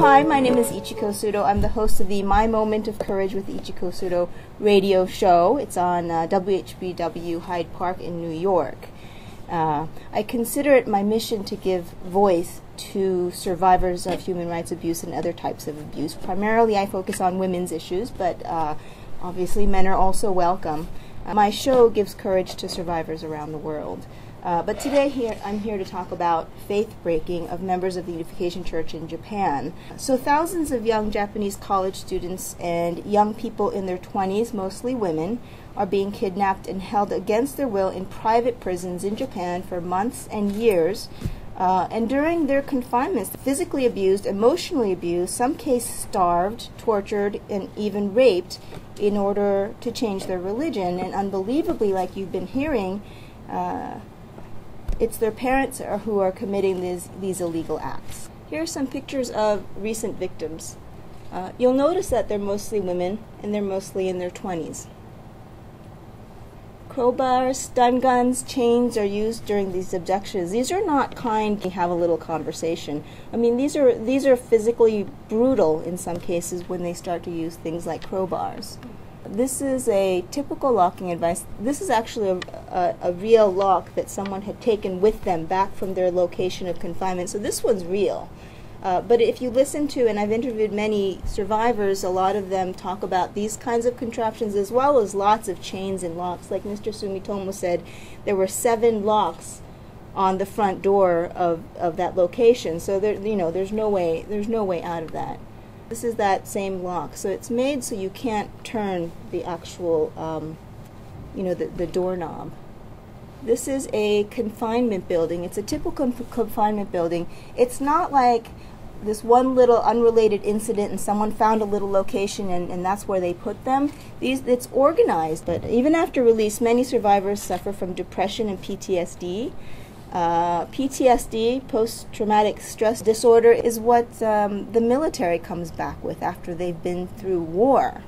Hi, my name is Ichiko Sudo. I'm the host of the My Moment of Courage with Ichiko Sudo radio show. It's on WHBW Hyde Park in New York. I consider it my mission to give voice to survivors of human rights abuse and other types of abuse. Primarily I focus on women's issues, but obviously men are also welcome. My show gives courage to survivors around the world. But today I'm here to talk about faith-breaking of members of the Unification Church in Japan. So thousands of young Japanese college students and young people in their 20s, mostly women, are being kidnapped and held against their will in private prisons in Japan for months and years. And during their confinements, physically abused, emotionally abused, some cases starved, tortured, and even raped in order to change their religion. And unbelievably, like you've been hearing, it's their parents who are committing these illegal acts. Here are some pictures of recent victims. You'll notice that they're mostly women, and they're mostly in their 20s. Crowbars, stun guns, chains are used during these abductions. These are not kind to have a little conversation. I mean, these are physically brutal in some cases when they start to use things like crowbars. This is a typical locking device. This is actually a real lock that someone had taken with them back from their location of confinement. So this one's real. But if you listen to, and I've interviewed many survivors, a lot of them talk about these kinds of contraptions as well as lots of chains and locks. Like Mr. Sumitomo said, there were 7 locks on the front door of that location. So there's no way out of that. This is that same lock. So it's made so you can't turn the actual, the doorknob. This is a confinement building. It's a typical confinement building. It's not like this one little unrelated incident and someone found a little location and that's where they put them. It's organized. But even after release, many survivors suffer from depression and PTSD. PTSD, post-traumatic stress disorder, is what the military comes back with after they've been through war.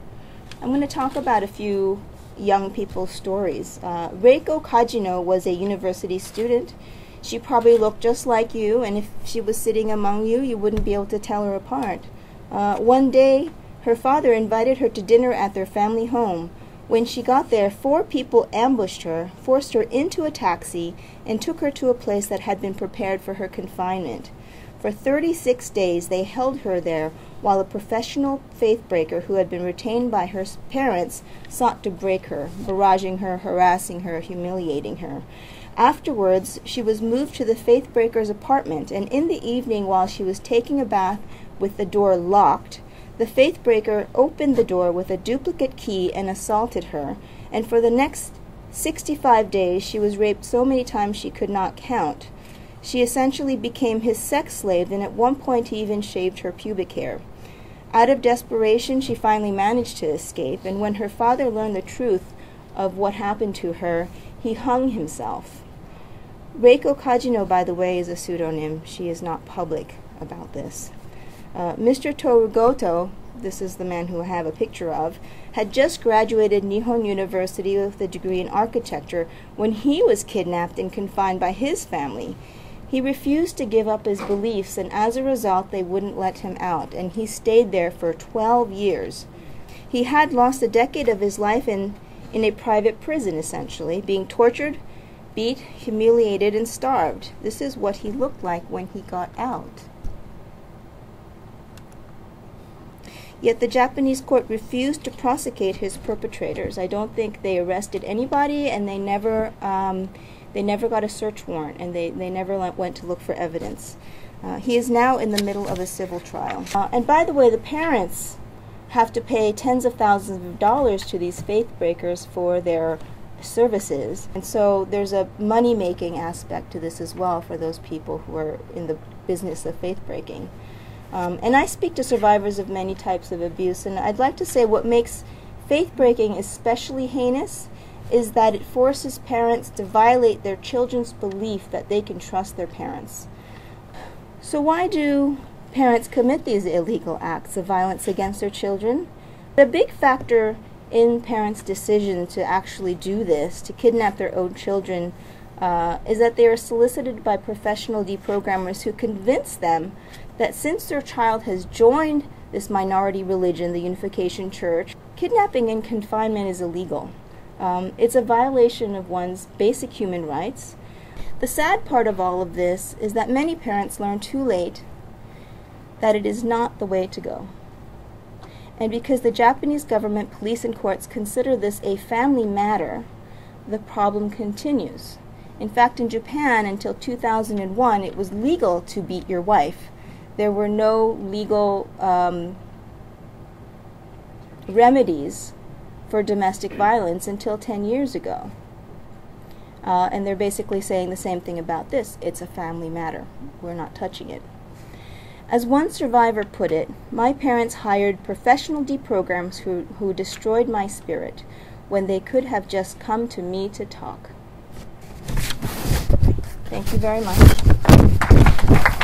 I'm going to talk about a few young people's stories. Reiko Kajino was a university student. She probably looked just like you, and if she was sitting among you, you wouldn't be able to tell her apart. One day, her father invited her to dinner at their family home. When she got there, 4 people ambushed her, forced her into a taxi, and took her to a place that had been prepared for her confinement. For 36 days, they held her there while a professional faith breaker who had been retained by her parents sought to break her, barraging her, harassing her, humiliating her. Afterwards, she was moved to the faith breaker's apartment, and in the evening, while she was taking a bath with the door locked, the faith breaker opened the door with a duplicate key and assaulted her, and for the next 65 days she was raped so many times she could not count. She essentially became his sex slave, and at one point he even shaved her pubic hair. Out of desperation, she finally managed to escape, and when her father learned the truth of what happened to her, he hung himself. Reiko Kajino, by the way, is a pseudonym. She is not public about this. Mr. Torugoto, this is the man who I have a picture of, had just graduated Nihon University with a degree in architecture when he was kidnapped and confined by his family. He refused to give up his beliefs, and as a result they wouldn't let him out, and he stayed there for 12 years. He had lost a decade of his life in a private prison, essentially, being tortured, beat, humiliated, and starved. This is what he looked like when he got out. Yet the Japanese court refused to prosecute his perpetrators. I don't think they arrested anybody, and they never got a search warrant, and they never went to look for evidence. He is now in the middle of a civil trial. And by the way, the parents have to pay tens of thousands of dollars to these faith breakers for their services, and so there's a money-making aspect to this as well for those people who are in the business of faith breaking. And I speak to survivors of many types of abuse, and I'd like to say what makes faith breaking especially heinous is that it forces parents to violate their children's belief that they can trust their parents. So why do parents commit these illegal acts of violence against their children? A big factor in parents' decision to actually do this, to kidnap their own children, is that they are solicited by professional deprogrammers who convince them that since their child has joined this minority religion, the Unification Church, kidnapping and confinement is illegal. It's a violation of one's basic human rights. The sad part of all of this is that many parents learn too late that it is not the way to go. And because the Japanese government, police, and courts consider this a family matter, the problem continues. In fact, in Japan, until 2001, it was legal to beat your wife. There were no legal remedies for domestic violence until 10 years ago. And they're basically saying the same thing about this. It's a family matter. We're not touching it. As one survivor put it, my parents hired professional deprogrammers who destroyed my spirit when they could have just come to me to talk. Thank you very much.